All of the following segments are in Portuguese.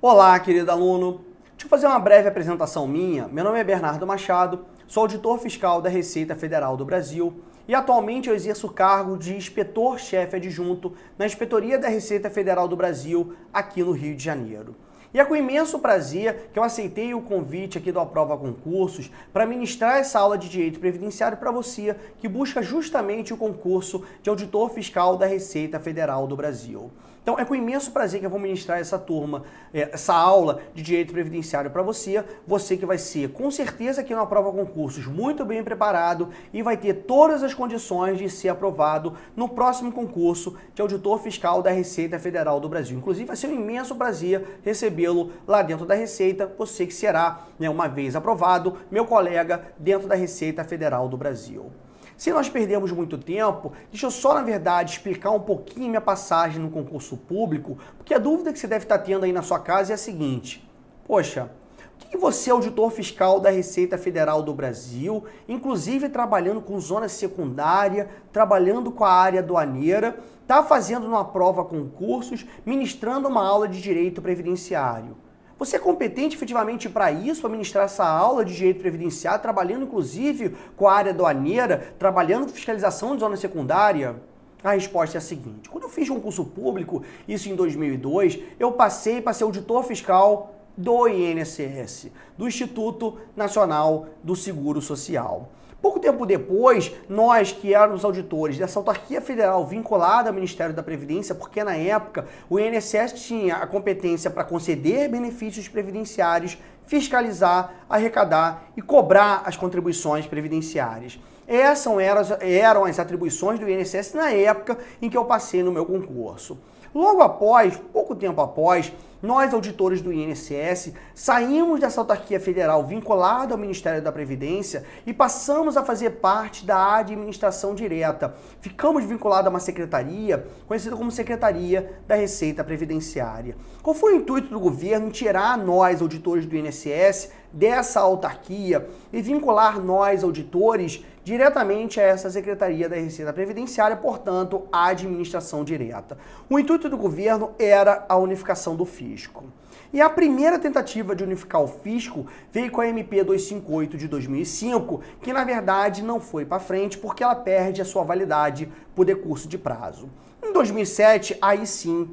Olá, querido aluno. Deixa eu fazer uma breve apresentação minha. Meu nome é Bernardo Machado, sou auditor fiscal da Receita Federal do Brasil e atualmente eu exerço o cargo de inspetor-chefe adjunto na Inspetoria da Receita Federal do Brasil aqui no Rio de Janeiro. E é com imenso prazer que eu aceitei o convite aqui do Aprova Concursos para ministrar essa aula de Direito Previdenciário para você que busca justamente o concurso de auditor fiscal da Receita Federal do Brasil. Então é com imenso prazer que eu vou ministrar essa essa aula de Direito Previdenciário para você que vai ser com certeza aqui no Aprova Concursos muito bem preparado e vai ter todas as condições de ser aprovado no próximo concurso de auditor fiscal da Receita Federal do Brasil. Inclusive vai ser um imenso prazer recebê-lo lá dentro da Receita, você que será, uma vez aprovado, meu colega dentro da Receita Federal do Brasil. Se nós perdemos muito tempo, deixa eu só, na verdade, explicar um pouquinho minha passagem no concurso público, porque a dúvida que você deve estar tendo aí na sua casa é a seguinte: poxa, o que você, auditor fiscal da Receita Federal do Brasil, inclusive trabalhando com zona secundária, trabalhando com a área aduaneira, está fazendo numa prova concursos, ministrando uma aula de direito previdenciário? Você é competente efetivamente para isso, para ministrar essa aula de direito previdenciário, trabalhando inclusive com a área aduaneira, trabalhando com fiscalização de zona secundária? A resposta é a seguinte: quando eu fiz concurso público, isso em 2002, eu passei para ser auditor fiscal do INSS, do Instituto Nacional do Seguro Social. Pouco tempo depois, nós que éramos auditores dessa autarquia federal vinculada ao Ministério da Previdência, porque na época o INSS tinha a competência para conceder benefícios previdenciários, fiscalizar, arrecadar e cobrar as contribuições previdenciárias. Essas eram as atribuições do INSS na época em que eu passei no meu concurso. Logo após, pouco tempo após, nós, auditores do INSS, saímos dessa autarquia federal vinculada ao Ministério da Previdência e passamos a fazer parte da administração direta. Ficamos vinculados a uma secretaria, conhecida como Secretaria da Receita Previdenciária. Qual foi o intuito do governo em tirar nós, auditores do INSS, dessa autarquia e vincular nós, auditores, diretamente a essa Secretaria da Receita Previdenciária, portanto, a administração direta? O intuito do governo era a unificação do fisco. E a primeira tentativa de unificar o fisco veio com a MP 258 de 2005, que na verdade não foi para frente porque ela perde a sua validade por decurso de prazo. Em 2007, aí sim,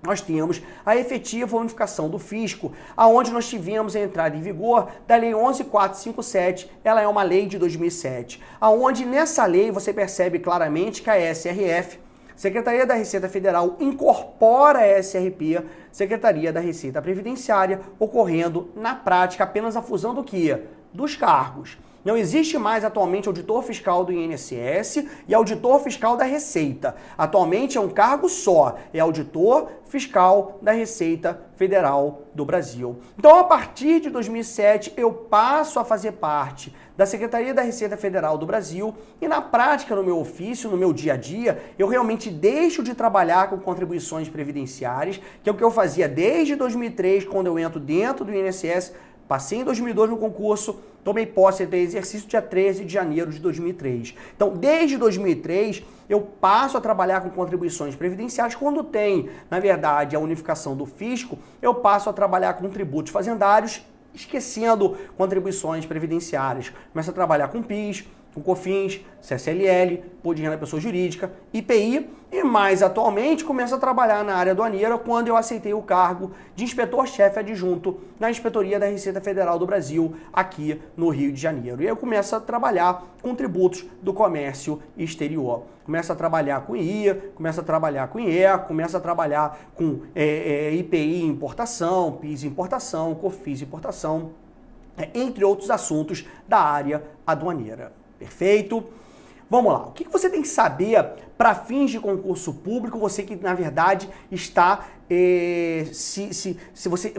nós temos a efetiva unificação do fisco, aonde nós tivemos a entrada em vigor da Lei 11.457, ela é uma lei de 2007, aonde nessa lei você percebe claramente que a SRF, Secretaria da Receita Federal, incorpora a SRP, Secretaria da Receita Previdenciária, ocorrendo na prática apenas a fusão do quê? Dos cargos. Não existe mais atualmente auditor fiscal do INSS e auditor fiscal da Receita. Atualmente é um cargo só, é auditor fiscal da Receita Federal do Brasil. Então, a partir de 2007, eu passo a fazer parte da Secretaria da Receita Federal do Brasil e na prática, no meu ofício, no meu dia a dia, eu realmente deixo de trabalhar com contribuições previdenciárias, que é o que eu fazia desde 2003, quando eu entro dentro do INSS. Passei em 2002 no concurso, tomei posse de exercício dia 13 de janeiro de 2003. Então, desde 2003, eu passo a trabalhar com contribuições previdenciárias. Quando tem, na verdade, a unificação do fisco, eu passo a trabalhar com tributos fazendários, esquecendo contribuições previdenciárias. Começo a trabalhar com PIS, com COFINS, CSLL, Imposto de Renda da Pessoa Jurídica, IPI e mais atualmente começo a trabalhar na área aduaneira quando eu aceitei o cargo de inspetor-chefe adjunto na Inspetoria da Receita Federal do Brasil aqui no Rio de Janeiro. E aí eu começo a trabalhar com tributos do comércio exterior. Começo a trabalhar com IA, começo a trabalhar com IE, começo a trabalhar com IPI importação, PIS importação, COFINS importação, entre outros assuntos da área aduaneira. Perfeito? Vamos lá. O que você tem que saber para fins de concurso público, você que, na verdade, está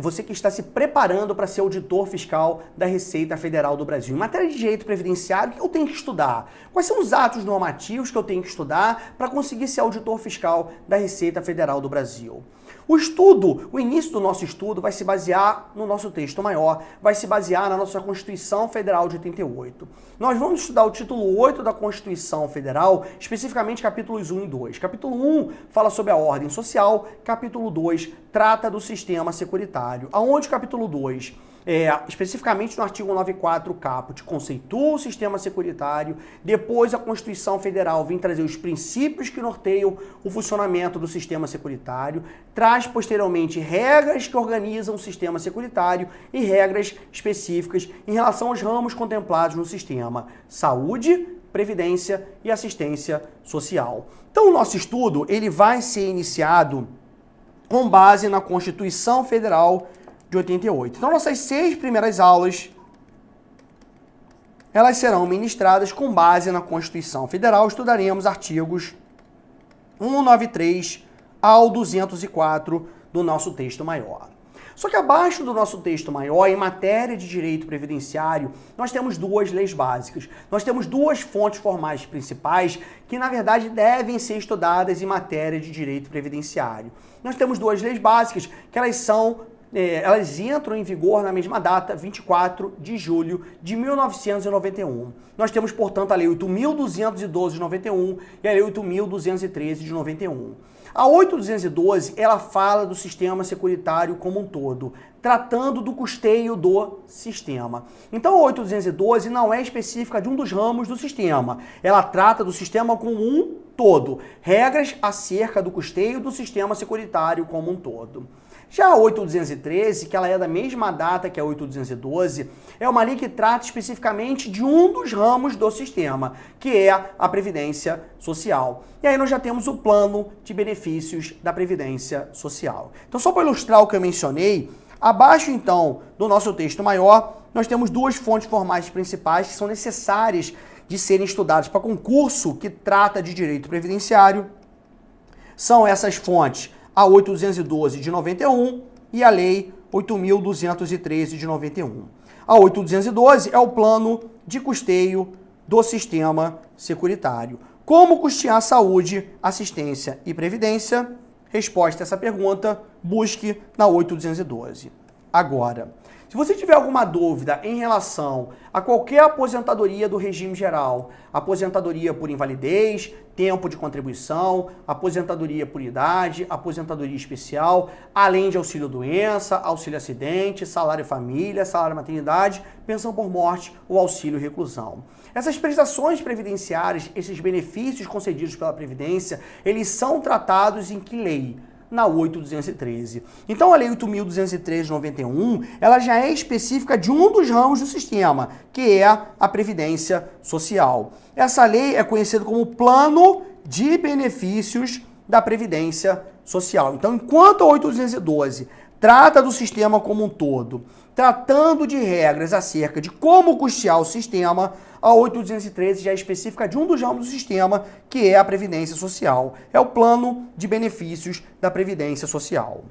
você que está se preparando para ser auditor fiscal da Receita Federal do Brasil? Em matéria de direito previdenciário, o que eu tenho que estudar? Quais são os atos normativos que eu tenho que estudar para conseguir ser auditor fiscal da Receita Federal do Brasil? O início do nosso estudo vai se basear no nosso texto maior, vai se basear na nossa Constituição Federal de 88. Nós vamos estudar o título 8 da Constituição Federal, especificamente capítulo capítulos 1 e 2. Capítulo 1 fala sobre a ordem social, capítulo 2 trata do sistema securitário. Aonde o capítulo 2, especificamente no artigo 94 caput, conceitua o sistema securitário, depois a Constituição Federal vem trazer os princípios que norteiam o funcionamento do sistema securitário, traz posteriormente regras que organizam o sistema securitário e regras específicas em relação aos ramos contemplados no sistema: saúde, previdência e assistência social. Então o nosso estudo ele vai ser iniciado com base na Constituição Federal de 88. Então nossas 6 primeiras aulas elas serão ministradas com base na Constituição Federal. Estudaremos artigos 193 ao 204 do nosso texto maior. Só que abaixo do nosso texto maior, em matéria de direito previdenciário, nós temos 2 leis básicas. Nós temos 2 fontes formais principais que, na verdade, devem ser estudadas em matéria de direito previdenciário. Nós temos 2 leis básicas que elas entram em vigor na mesma data, 24 de julho de 1991. Nós temos, portanto, a Lei 8.212 de 91 e a Lei 8.213 de 91. A 8.212, ela fala do sistema securitário como um todo, tratando do custeio do sistema. Então, a 8.212 não é específica de um dos ramos do sistema. Ela trata do sistema como um todo, regras acerca do custeio do sistema securitário como um todo. Já a 8.213, que ela é da mesma data que a 8.212, é uma lei que trata especificamente de um dos ramos do sistema, que é a Previdência Social. E aí nós já temos o plano de benefícios da Previdência Social. Então, só para ilustrar o que eu mencionei, abaixo então do nosso texto maior, nós temos 2 fontes formais principais que são necessárias de serem estudadas para concurso que trata de direito previdenciário. São essas fontes: a 8.212 de 91 e a Lei 8.213 de 91. A 8.212 é o plano de custeio do sistema securitário. Como custear saúde, assistência e previdência? Resposta a essa pergunta, busque na 8.212. Agora, se você tiver alguma dúvida em relação a qualquer aposentadoria do regime geral, aposentadoria por invalidez, tempo de contribuição, aposentadoria por idade, aposentadoria especial, além de auxílio-doença, auxílio-acidente, salário-família, salário-maternidade, pensão por morte ou auxílio-reclusão. Essas prestações previdenciárias, esses benefícios concedidos pela Previdência, eles são tratados em que lei? Na 8.213. Então a Lei 8.213 de 91, ela já é específica de um dos ramos do sistema, que é a Previdência Social. Essa lei é conhecida como Plano de Benefícios da Previdência Social. Então, enquanto a 8.212 trata do sistema como um todo, tratando de regras acerca de como custear o sistema, a 8.213 já é específica de um dos ramos do sistema, que é a Previdência Social. É o plano de benefícios da Previdência Social.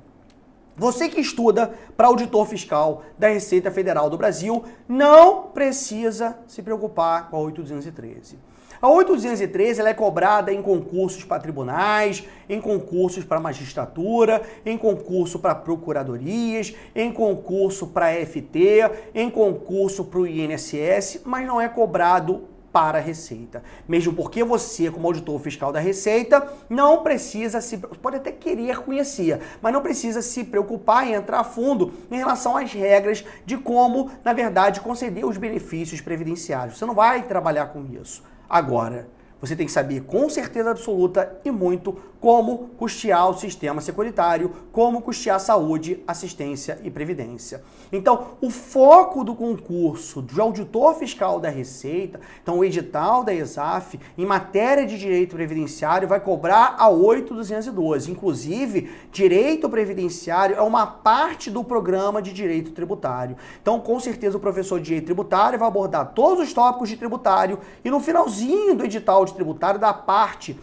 Você que estuda para auditor fiscal da Receita Federal do Brasil não precisa se preocupar com a 8.213. A 8.213 ela é cobrada em concursos para tribunais, em concursos para magistratura, em concurso para procuradorias, em concurso para FT, em concurso para o INSS, mas não é cobrado para a Receita. Mesmo porque você, como auditor fiscal da Receita, não precisa pode até querer conhecer, mas não precisa se preocupar em entrar a fundo em relação às regras de como, na verdade, conceder os benefícios previdenciários. Você não vai trabalhar com isso. Agora, você tem que saber com certeza absoluta e muito como custear o sistema securitário, como custear saúde, assistência e previdência. Então, o foco do concurso de auditor fiscal da Receita, então o edital da ESAF, em matéria de direito previdenciário, vai cobrar a 8.212. Inclusive, direito previdenciário é uma parte do programa de direito tributário. Então, com certeza, o professor de direito tributário vai abordar todos os tópicos de tributário e no finalzinho do edital de tributário, da parte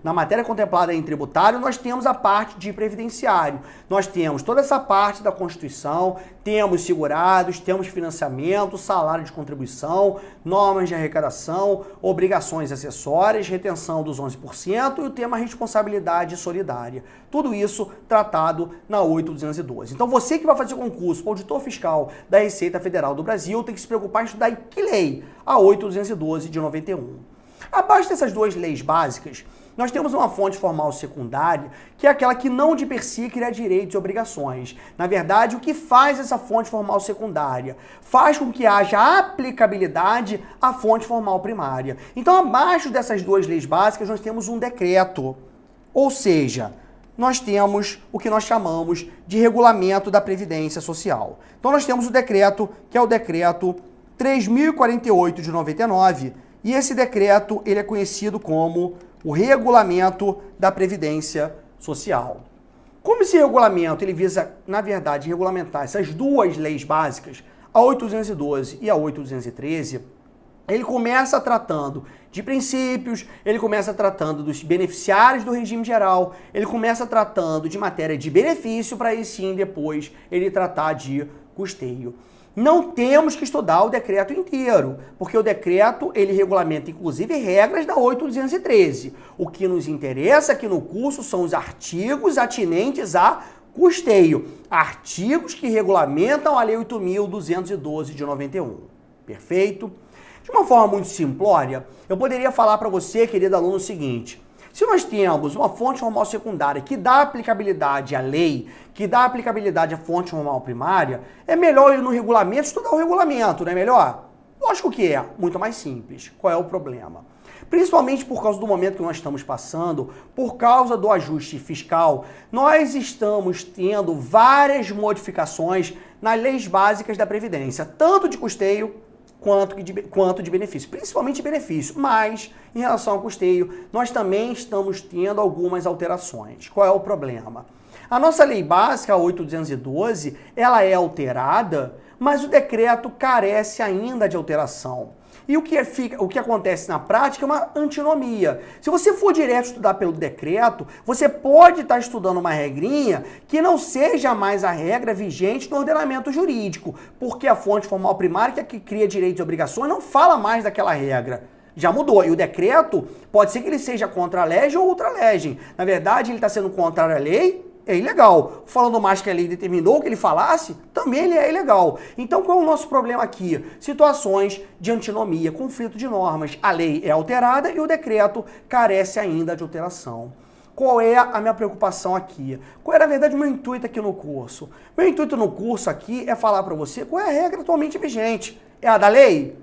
na matéria contemplada em tributário, nós temos a parte de previdenciário. Nós temos toda essa parte da Constituição, temos segurados, temos financiamento, salário de contribuição, normas de arrecadação, obrigações acessórias, retenção dos 11% e o tema responsabilidade solidária. Tudo isso tratado na 8.212. Então você que vai fazer concurso para auditor fiscal da Receita Federal do Brasil tem que se preocupar em estudar em que lei? A 8.212 de 91. Abaixo dessas 2 leis básicas, nós temos uma fonte formal secundária, que é aquela que não de per si cria direitos e obrigações. Na verdade, o que faz essa fonte formal secundária? Faz com que haja aplicabilidade à fonte formal primária. Então, abaixo dessas duas leis básicas, nós temos um decreto. Ou seja, nós temos o que nós chamamos de regulamento da Previdência Social. Então, nós temos o decreto, que é o decreto 3.048 de 99, e esse decreto ele é conhecido como o Regulamento da Previdência Social. Como esse regulamento ele visa, na verdade, regulamentar essas duas leis básicas, a 8.212 e a 8.213, ele começa tratando de princípios, ele começa tratando dos beneficiários do regime geral, ele começa tratando de matéria de benefício para aí sim depois ele tratar de custeio. Não temos que estudar o decreto inteiro, porque o decreto ele regulamenta inclusive regras da 8.213. O que nos interessa aqui no curso são os artigos atinentes a custeio, artigos que regulamentam a Lei 8.212 de 91. Perfeito? De uma forma muito simplória, eu poderia falar para você, querido aluno, o seguinte: se nós temos uma fonte formal secundária que dá aplicabilidade à lei, que dá aplicabilidade à fonte formal primária, é melhor ir no regulamento estudar o regulamento, não é melhor? Lógico que é, muito mais simples. Qual é o problema? Principalmente por causa do momento que nós estamos passando, por causa do ajuste fiscal, nós estamos tendo várias modificações nas leis básicas da Previdência, tanto de custeio quanto de benefício, principalmente benefício, mas em relação ao custeio, nós também estamos tendo algumas alterações. Qual é o problema? A nossa lei básica, a 8.212, ela é alterada, mas o decreto carece ainda de alteração. E o que acontece na prática é uma antinomia. Se você for direto estudar pelo decreto, você pode estar estudando uma regrinha que não seja mais a regra vigente no ordenamento jurídico, porque a fonte formal primária, que é que cria direitos e obrigações, não fala mais daquela regra. Já mudou. E o decreto pode ser que ele seja contra a legem ou outra legem. Na verdade, ele está sendo contrário à lei, é ilegal. Falando mais que a lei determinou que ele falasse, também ele é ilegal. Então, qual é o nosso problema aqui? Situações de antinomia, conflito de normas. A lei é alterada e o decreto carece ainda de alteração. Qual é a minha preocupação aqui? Qual é, na verdade, o meu intuito aqui no curso? Meu intuito no curso aqui é falar para você qual é a regra atualmente vigente. É a da lei?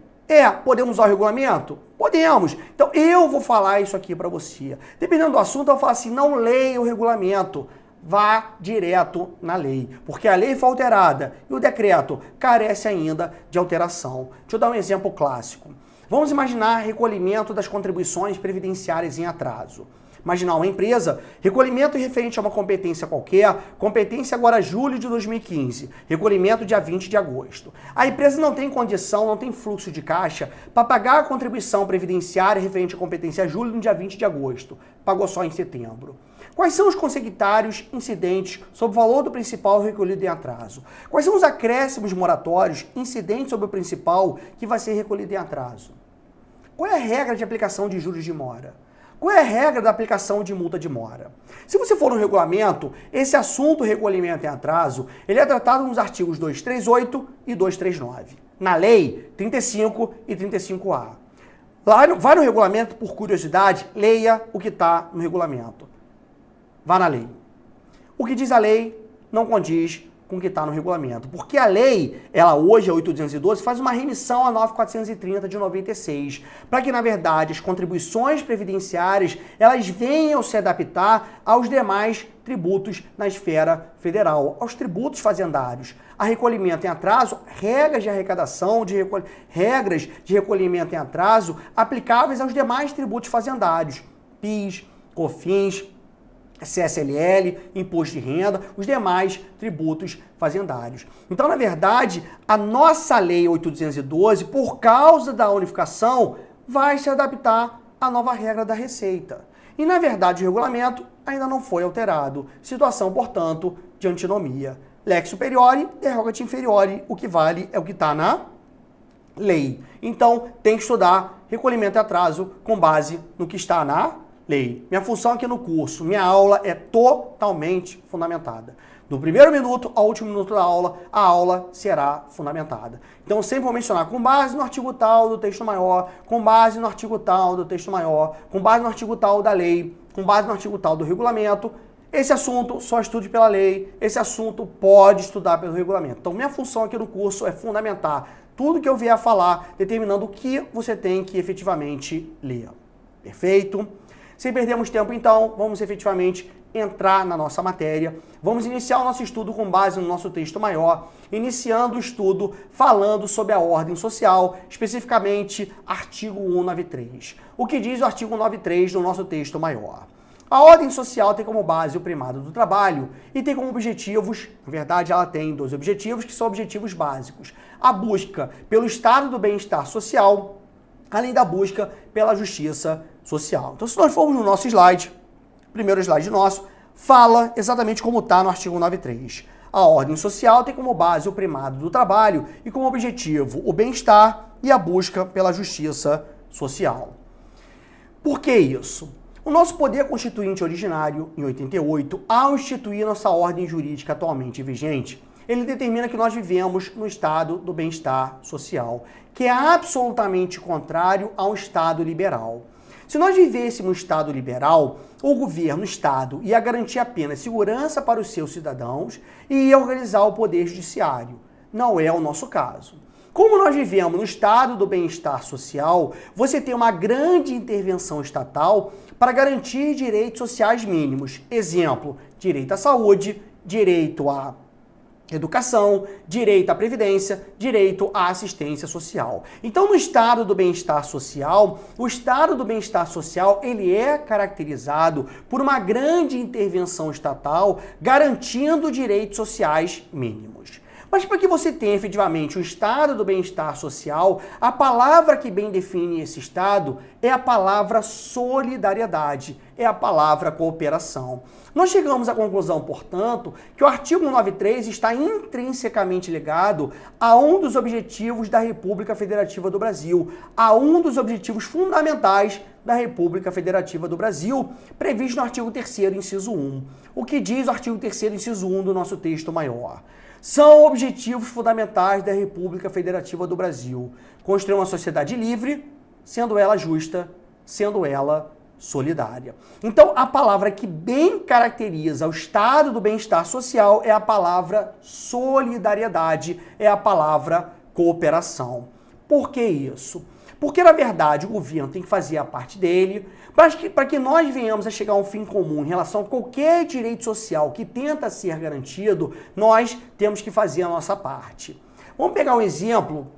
Podemos usar o regulamento? Podemos. Então, eu vou falar isso aqui para você. Dependendo do assunto, eu falo assim, não leia o regulamento. Vá direto na lei, porque a lei foi alterada e o decreto carece ainda de alteração. Deixa eu dar um exemplo clássico. Vamos imaginar recolhimento das contribuições previdenciárias em atraso. Imaginar uma empresa, recolhimento referente a uma competência qualquer, competência agora julho de 2015, recolhimento dia 20 de agosto. A empresa não tem condição, não tem fluxo de caixa para pagar a contribuição previdenciária referente à competência julho no dia 20 de agosto. Pagou só em setembro. Quais são os consecutários incidentes sobre o valor do principal recolhido em atraso? Quais são os acréscimos moratórios incidentes sobre o principal que vai ser recolhido em atraso? Qual é a regra de aplicação de juros de mora? Qual é a regra da aplicação de multa de mora? Se você for no regulamento, esse assunto recolhimento em atraso, ele é tratado nos artigos 238 e 239. Na lei, 35 e 35A. Vai no regulamento, por curiosidade, leia o que está no regulamento. Vá na lei. O que diz a lei não condiz com o que está no regulamento. Porque a lei, ela hoje, a 8.212, faz uma remissão à 9.430 de 96, para que, na verdade, as contribuições previdenciárias, elas venham se adaptar aos demais tributos na esfera federal, aos tributos fazendários. A recolhimento em atraso, regras de arrecadação, regras de recolhimento em atraso aplicáveis aos demais tributos fazendários, PIS, COFINS, CSLL, imposto de renda, os demais tributos fazendários. Então, na verdade, a nossa lei 8.212, por causa da unificação, vai se adaptar à nova regra da Receita. E, na verdade, o regulamento ainda não foi alterado. Situação, portanto, de antinomia. Lex superiore, derogati inferiore, o que vale é o que está na lei. Então, tem que estudar recolhimento e atraso com base no que está na lei. Minha função aqui no curso, minha aula é totalmente fundamentada. Do primeiro minuto ao último minuto da aula, a aula será fundamentada. Então, eu sempre vou mencionar com base no artigo tal do texto maior, com base no artigo tal do texto maior, com base no artigo tal da lei, com base no artigo tal do regulamento, esse assunto só estude pela lei, esse assunto pode estudar pelo regulamento. Então, minha função aqui no curso é fundamentar tudo que eu vier a falar, determinando o que você tem que efetivamente ler. Perfeito? Sem perdermos tempo, então, vamos efetivamente entrar na nossa matéria. Vamos iniciar o nosso estudo com base no nosso texto maior, iniciando o estudo falando sobre a ordem social, especificamente artigo 193. O que diz o artigo 193 do nosso texto maior? A ordem social tem como base o primado do trabalho e tem como objetivos, na verdade ela tem dois objetivos que são objetivos básicos. A busca pelo estado do bem-estar social, além da busca pela justiça social. Então, se nós formos no nosso slide, primeiro slide nosso, fala exatamente como está no artigo 193. A ordem social tem como base o primado do trabalho e como objetivo o bem-estar e a busca pela justiça social. Por que isso? O nosso poder constituinte originário, em 88, ao instituir nossa ordem jurídica atualmente vigente, ele determina que nós vivemos no estado do bem-estar social, que é absolutamente contrário ao estado liberal. Se nós vivêssemos no estado liberal, o governo, o Estado, ia garantir apenas segurança para os seus cidadãos e ia organizar o poder judiciário. Não é o nosso caso. Como nós vivemos no estado do bem-estar social, você tem uma grande intervenção estatal para garantir direitos sociais mínimos. Exemplo, direito à saúde, direito à educação, direito à previdência, direito à assistência social. Então, no estado do bem-estar social, o estado do bem-estar social, ele é caracterizado por uma grande intervenção estatal garantindo direitos sociais mínimos. Mas para que você tenha efetivamente um estado do bem-estar social, a palavra que bem define esse estado é a palavra solidariedade, é a palavra cooperação. Nós chegamos à conclusão, portanto, que o artigo 193 está intrinsecamente ligado a um dos objetivos da República Federativa do Brasil, a um dos objetivos fundamentais da República Federativa do Brasil, previsto no artigo 3º, inciso 1. O que diz o artigo 3º, inciso 1 do nosso texto maior? São objetivos fundamentais da República Federativa do Brasil. Construir uma sociedade livre, sendo ela justa, sendo ela solidária. Então, a palavra que bem caracteriza o estado do bem-estar social é a palavra solidariedade, é a palavra cooperação. Por que isso? Porque, na verdade, o governo tem que fazer a parte dele, para que nós venhamos a chegar a um fim comum em relação a qualquer direito social que tenta ser garantido, nós temos que fazer a nossa parte. Vamos pegar um exemplo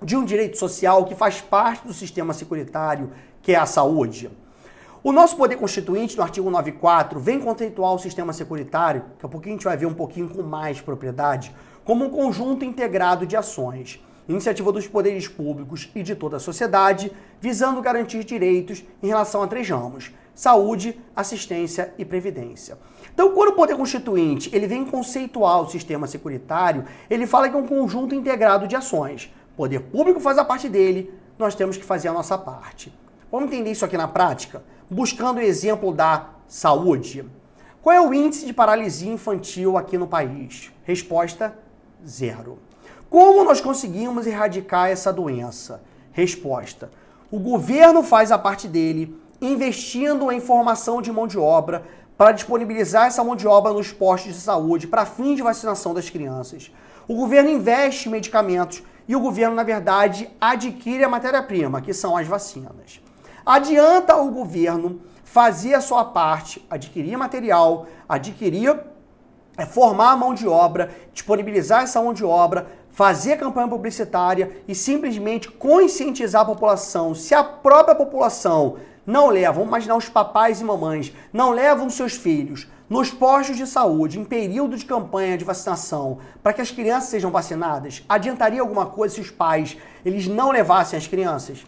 de um direito social que faz parte do sistema securitário, que é a saúde. O nosso poder constituinte, no artigo 94, vem conceituar o sistema securitário, que a pouquinho a gente vai ver um pouquinho com mais propriedade, como um conjunto integrado de ações, iniciativa dos poderes públicos e de toda a sociedade, visando garantir direitos em relação a 3 ramos: saúde, assistência e previdência. Então, quando o poder constituinte ele vem conceituar o sistema securitário, ele fala que é um conjunto integrado de ações. O poder público faz a parte dele, nós temos que fazer a nossa parte. Vamos entender isso aqui na prática? Buscando o exemplo da saúde. Qual é o índice de paralisia infantil aqui no país? Resposta: 0. Como nós conseguimos erradicar essa doença? Resposta: o governo faz a parte dele, investindo em formação de mão de obra para disponibilizar essa mão de obra nos postos de saúde para fim de vacinação das crianças. O governo investe em medicamentos e o governo, na verdade, adquire a matéria-prima, que são as vacinas. Adianta o governo fazer a sua parte, adquirir material, formar a mão de obra, disponibilizar essa mão de obra, fazer campanha publicitária e simplesmente conscientizar a população. Se a própria população não leva, vamos imaginar os papais e mamães, não levam seus filhos nos postos de saúde em período de campanha de vacinação para que as crianças sejam vacinadas, adiantaria alguma coisa se os pais eles não levassem as crianças?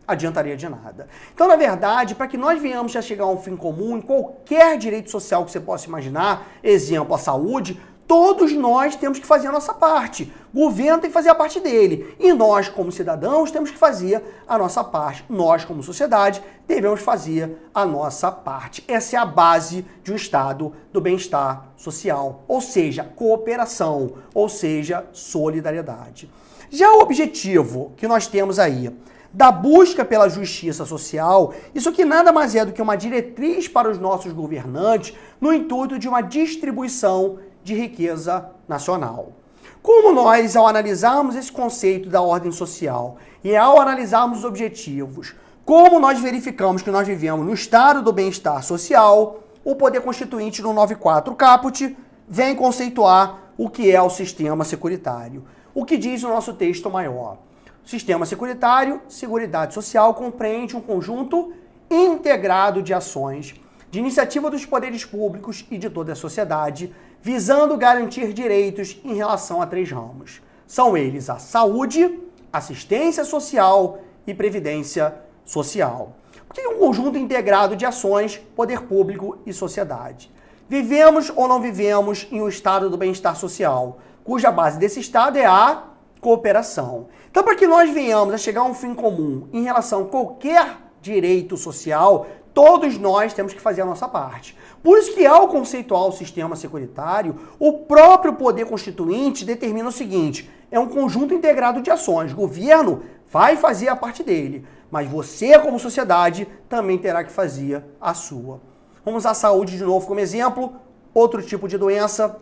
Adiantaria de nada. Então, na verdade, para que nós venhamos a chegar a um fim comum em qualquer direito social que você possa imaginar, exemplo, a saúde, todos nós temos que fazer a nossa parte. O governo tem que fazer a parte dele. E nós, como cidadãos, temos que fazer a nossa parte. Nós, como sociedade, devemos fazer a nossa parte. Essa é a base de um estado do bem-estar social. Ou seja, cooperação, ou seja, solidariedade. Já o objetivo que nós temos aí da busca pela justiça social, isso que nada mais é do que uma diretriz para os nossos governantes no intuito de uma distribuição de riqueza nacional. Como nós, ao analisarmos esse conceito da ordem social e ao analisarmos os objetivos, como nós verificamos que nós vivemos no estado do bem-estar social, o Poder Constituinte no 94 caput vem conceituar o que é o sistema securitário. O que diz o nosso texto maior? O sistema securitário, Seguridade Social, compreende um conjunto integrado de ações de iniciativa dos poderes públicos e de toda a sociedade, visando garantir direitos em relação a 3 ramos. São eles a saúde, assistência social e previdência social. O que é um conjunto integrado de ações, poder público e sociedade? Vivemos ou não vivemos em um estado do bem-estar social, cuja base desse estado é a cooperação. Então, para que nós venhamos a chegar a um fim comum em relação a qualquer direito social, todos nós temos que fazer a nossa parte. Por isso que, ao conceituar o sistema securitário, o próprio Poder Constituinte determina o seguinte: é um conjunto integrado de ações. O governo vai fazer a parte dele, mas você, como sociedade, também terá que fazer a sua. Vamos usar a saúde de novo como exemplo, outro tipo de doença.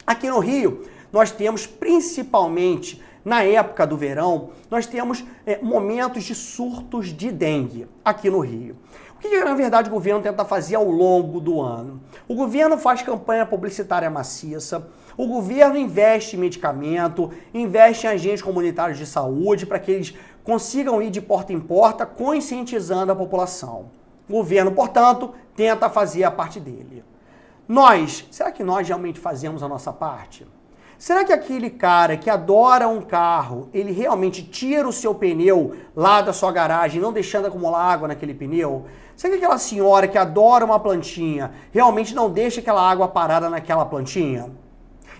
Aqui no Rio, nós temos principalmente, na época do verão, nós temos momentos de surtos de dengue aqui no Rio. O que, na verdade, o governo tenta fazer ao longo do ano? O governo faz campanha publicitária maciça, o governo investe em medicamento, investe em agentes comunitários de saúde para que eles consigam ir de porta em porta, conscientizando a população. O governo, portanto, tenta fazer a parte dele. Será que nós realmente fazemos a nossa parte? Será que aquele cara que adora um carro, ele realmente tira o seu pneu lá da sua garagem, não deixando acumular água naquele pneu? Será que aquela senhora que adora uma plantinha realmente não deixa aquela água parada naquela plantinha?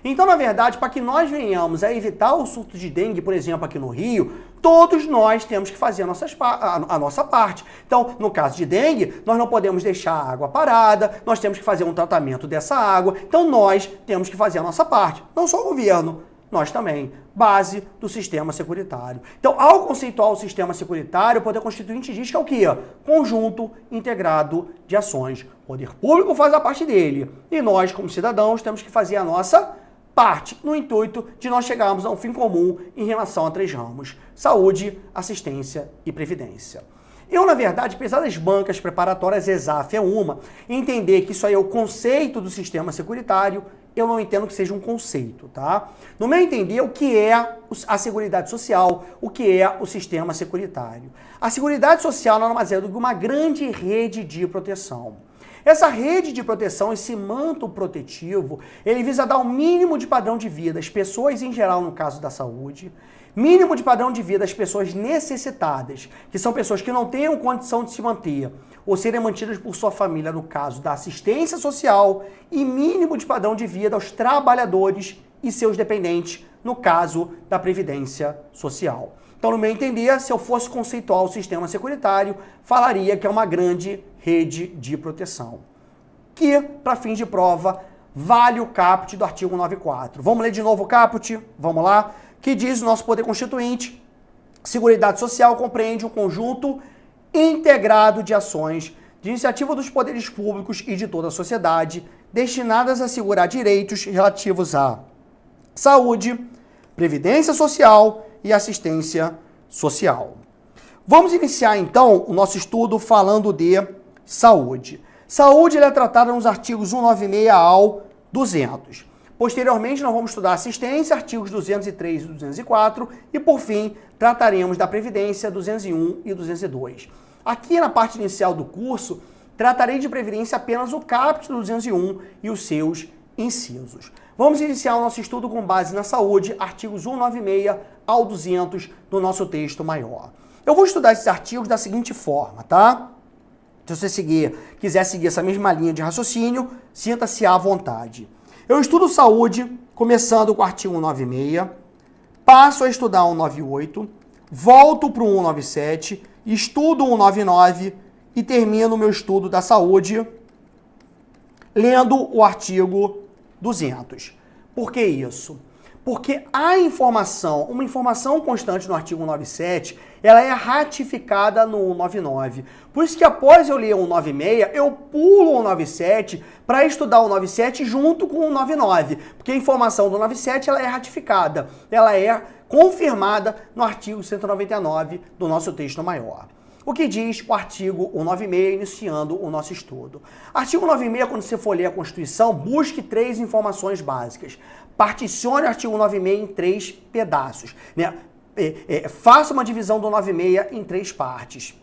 Então, na verdade, para que nós venhamos a evitar o surto de dengue, por exemplo, aqui no Rio, todos nós temos que fazer a nossa parte. Então, no caso de dengue, nós não podemos deixar a água parada, nós temos que fazer um tratamento dessa água, então nós temos que fazer a nossa parte. Não só o governo, nós também. Base do sistema securitário. Então, ao conceituar o sistema securitário, o Poder Constituinte diz que é o quê? Conjunto integrado de ações. O poder público faz a parte dele e nós, como cidadãos, temos que fazer a nossa parte no intuito de nós chegarmos a um fim comum em relação a 3 ramos: saúde, assistência e previdência. Eu, na verdade, apesar das bancas preparatórias ESAF é uma, entender que isso aí é o conceito do sistema securitário, eu não entendo que seja um conceito, tá? No meu entender, o que é a Seguridade Social, o que é o sistema securitário? A Seguridade Social nada mais é do que uma grande rede de proteção. Essa rede de proteção, esse manto protetivo, ele visa dar o mínimo de padrão de vida às pessoas em geral, no caso da saúde, mínimo de padrão de vida às pessoas necessitadas, que são pessoas que não tenham condição de se manter ou serem mantidas por sua família, no caso da assistência social, e mínimo de padrão de vida aos trabalhadores e seus dependentes, no caso da previdência social. Então, no meu entender, se eu fosse conceituar o sistema securitário, falaria que é uma grande rede de proteção, que, para fins de prova, vale o caput do artigo 94. Vamos ler de novo o caput? Vamos lá? Que diz o nosso Poder Constituinte: Seguridade Social compreende um conjunto integrado de ações de iniciativa dos poderes públicos e de toda a sociedade, destinadas a assegurar direitos relativos à saúde, previdência social e assistência social. Vamos iniciar, então, o nosso estudo falando de saúde. Saúde é tratada nos artigos 196 ao 200. Posteriormente, nós vamos estudar assistência, artigos 203 e 204, e, por fim, trataremos da previdência, 201 e 202. Aqui, na parte inicial do curso, tratarei de previdência apenas o caput do 201 e os seus incisos. Vamos iniciar o nosso estudo com base na saúde, artigos 196 ao 200 do nosso texto maior. Eu vou estudar esses artigos da seguinte forma, tá? Se você quiser seguir essa mesma linha de raciocínio, sinta-se à vontade. Eu estudo saúde, começando com o artigo 196, passo a estudar o 198, volto para o 197, estudo o 199 e termino o meu estudo da saúde lendo o artigo 200. Por que isso? Porque a informação, uma informação constante no artigo 197, ela é ratificada no 199. Por isso que após eu ler o 196, eu pulo o 197 para estudar o 97 junto com o 199. Porque a informação do 97 ela é ratificada, ela é confirmada no artigo 199 do nosso texto maior. O que diz o artigo 196, iniciando o nosso estudo. Artigo 196, quando você for ler a Constituição, busque 3 informações básicas. Particione o artigo 196 em 3 pedaços, né? Faça uma divisão do 196 em 3 partes.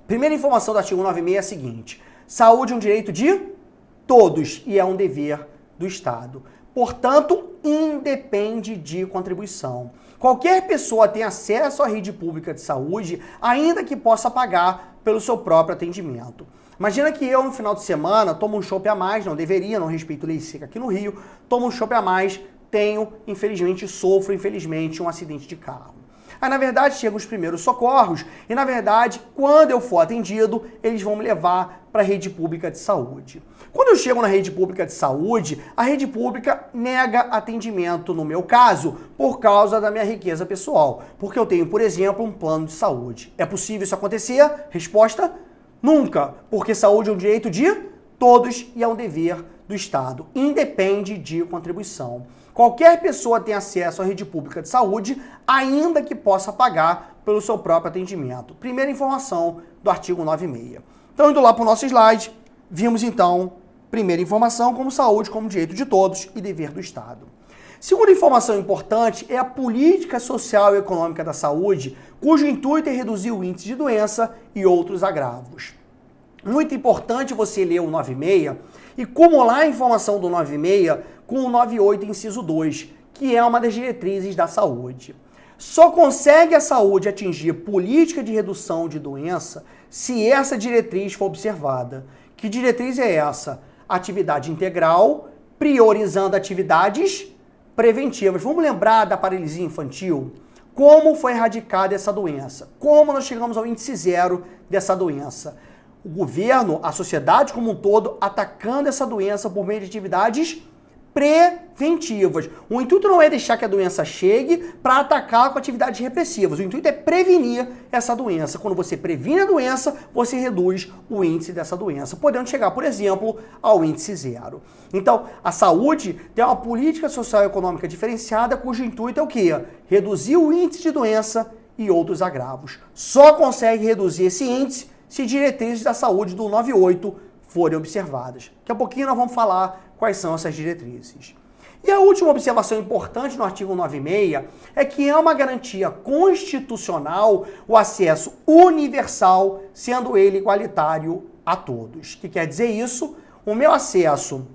Primeira informação do artigo 196 é a seguinte: saúde é um direito de todos e é um dever do Estado. Portanto, independe de contribuição. Qualquer pessoa tem acesso à rede pública de saúde, ainda que possa pagar pelo seu próprio atendimento. Imagina que eu, no final de semana, tomo um chopp a mais, não deveria, não respeito lei seca aqui no Rio, tomo um chopp a mais, sofro, infelizmente, um acidente de carro. Aí, na verdade, chegam os primeiros socorros e, na verdade, quando eu for atendido, eles vão me levar para a rede pública de saúde. Quando eu chego na rede pública de saúde, a rede pública nega atendimento, no meu caso, por causa da minha riqueza pessoal. Porque eu tenho, por exemplo, um plano de saúde. É possível isso acontecer? Resposta: nunca. Porque saúde é um direito de todos e é um dever do Estado. Independe de contribuição. Qualquer pessoa tem acesso à rede pública de saúde, ainda que possa pagar pelo seu próprio atendimento. Primeira informação do artigo 196. Então, indo lá para o nosso slide, vimos então, primeira informação, como saúde como direito de todos e dever do Estado. Segunda informação importante é a política social e econômica da saúde, cujo intuito é reduzir o índice de doença e outros agravos. Muito importante você ler o 96 e acumular a informação do 96 com o 98, inciso 2, que é uma das diretrizes da saúde. Só consegue a saúde atingir política de redução de doença se essa diretriz for observada. Que diretriz é essa? Atividade integral, priorizando atividades preventivas. Vamos lembrar da paralisia infantil? Como foi erradicada essa doença? Como nós chegamos ao índice 0 dessa doença? O governo, a sociedade como um todo, atacando essa doença por meio de atividades preventivas. O intuito não é deixar que a doença chegue para atacar com atividades repressivas. O intuito é prevenir essa doença. Quando você previne a doença, você reduz o índice dessa doença, podendo chegar, por exemplo, ao índice 0. Então, a saúde tem uma política social e econômica diferenciada, cujo intuito é o quê? Reduzir o índice de doença e outros agravos. Só consegue reduzir esse índice se diretrizes da saúde do 98 forem observadas. Daqui a pouquinho nós vamos falar quais são essas diretrizes. E a última observação importante no artigo 96 é que é uma garantia constitucional o acesso universal, sendo ele igualitário a todos. O que quer dizer isso? O meu acesso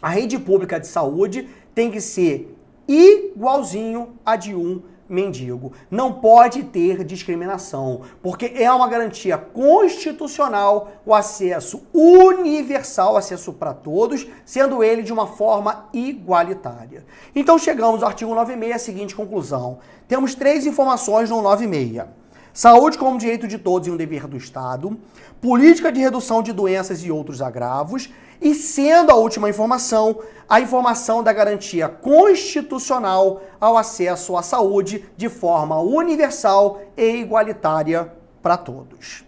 à rede pública de saúde tem que ser igualzinho a de um mendigo. Não pode ter discriminação, porque é uma garantia constitucional o acesso universal, acesso para todos, sendo ele de uma forma igualitária. Então chegamos ao artigo 96, a seguinte conclusão. Temos 3 informações no 96. Saúde como direito de todos e um dever do Estado, política de redução de doenças e outros agravos, e sendo a última informação, a informação da garantia constitucional ao acesso à saúde de forma universal e igualitária para todos.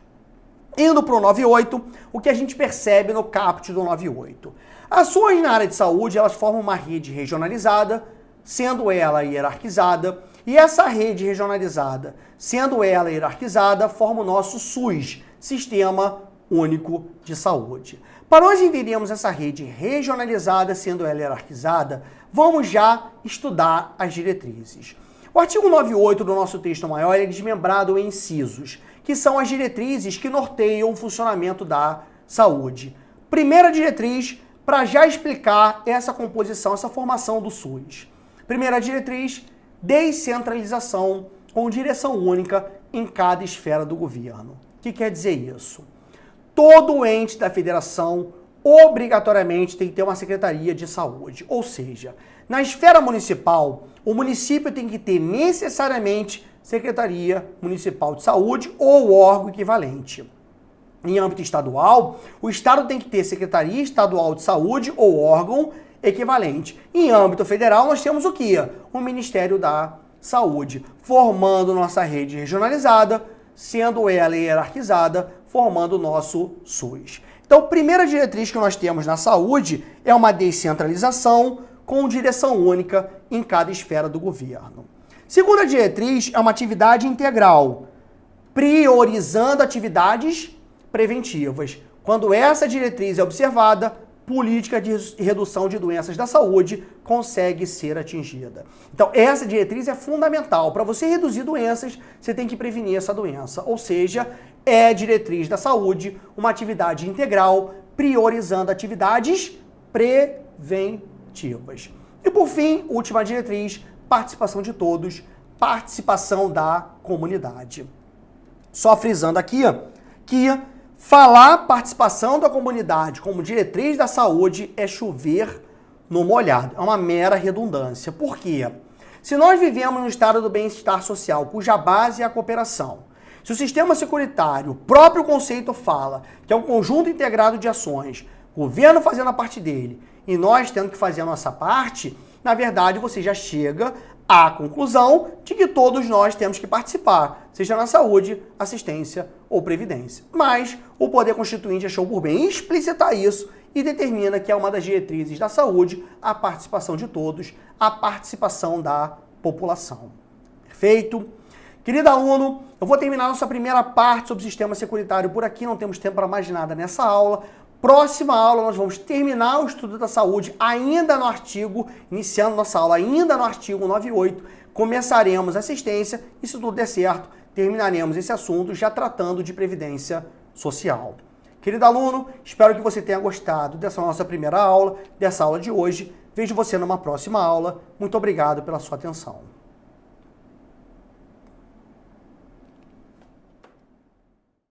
Indo para o 98, o que a gente percebe no caput do 98? As ações na área de saúde, elas formam uma rede regionalizada, sendo ela hierarquizada, e essa rede regionalizada, sendo ela hierarquizada, forma o nosso SUS, Sistema Único de Saúde. Para nós entendermos essa rede regionalizada, sendo ela hierarquizada, vamos já estudar as diretrizes. O artigo 98 do nosso texto maior é desmembrado em incisos, que são as diretrizes que norteiam o funcionamento da saúde. Primeira diretriz, para já explicar essa composição, essa formação do SUS. Primeira diretriz, descentralização com direção única em cada esfera do governo. O que quer dizer isso? Todo ente da federação obrigatoriamente tem que ter uma secretaria de saúde. Ou seja, na esfera municipal, o município tem que ter necessariamente secretaria municipal de saúde ou órgão equivalente. Em âmbito estadual, o estado tem que ter secretaria estadual de saúde ou órgão equivalente. Em âmbito federal, nós temos o quê? O Ministério da Saúde, formando nossa rede regionalizada, sendo ela hierarquizada, formando o nosso SUS. Então, a primeira diretriz que nós temos na saúde é uma descentralização com direção única em cada esfera do governo. Segunda diretriz é uma atividade integral, priorizando atividades preventivas. Quando essa diretriz é observada, política de redução de doenças da saúde consegue ser atingida. Então, essa diretriz é fundamental. Para você reduzir doenças, você tem que prevenir essa doença. Ou seja, é diretriz da saúde, uma atividade integral, priorizando atividades preventivas. E por fim, última diretriz, participação de todos, participação da comunidade. Só frisando aqui que falar participação da comunidade como diretriz da saúde é chover no molhado. É uma mera redundância. Por quê? Se nós vivemos no estado do bem-estar social, cuja base é a cooperação, se o sistema securitário, o próprio conceito fala que é um conjunto integrado de ações, o governo fazendo a parte dele e nós tendo que fazer a nossa parte, na verdade você já chega à conclusão de que todos nós temos que participar, seja na saúde, assistência ou previdência. Mas o Poder Constituinte achou por bem explicitar isso e determina que é uma das diretrizes da saúde a participação de todos, a participação da população. Perfeito? Querido aluno, eu vou terminar nossa primeira parte sobre o sistema securitário por aqui, não temos tempo para mais nada nessa aula. Próxima aula nós vamos terminar o estudo da saúde ainda no artigo, iniciando nossa aula ainda no artigo 98, começaremos assistência e se tudo der certo, terminaremos esse assunto já tratando de previdência social. Querido aluno, espero que você tenha gostado dessa nossa primeira aula, dessa aula de hoje. Vejo você numa próxima aula. Muito obrigado pela sua atenção.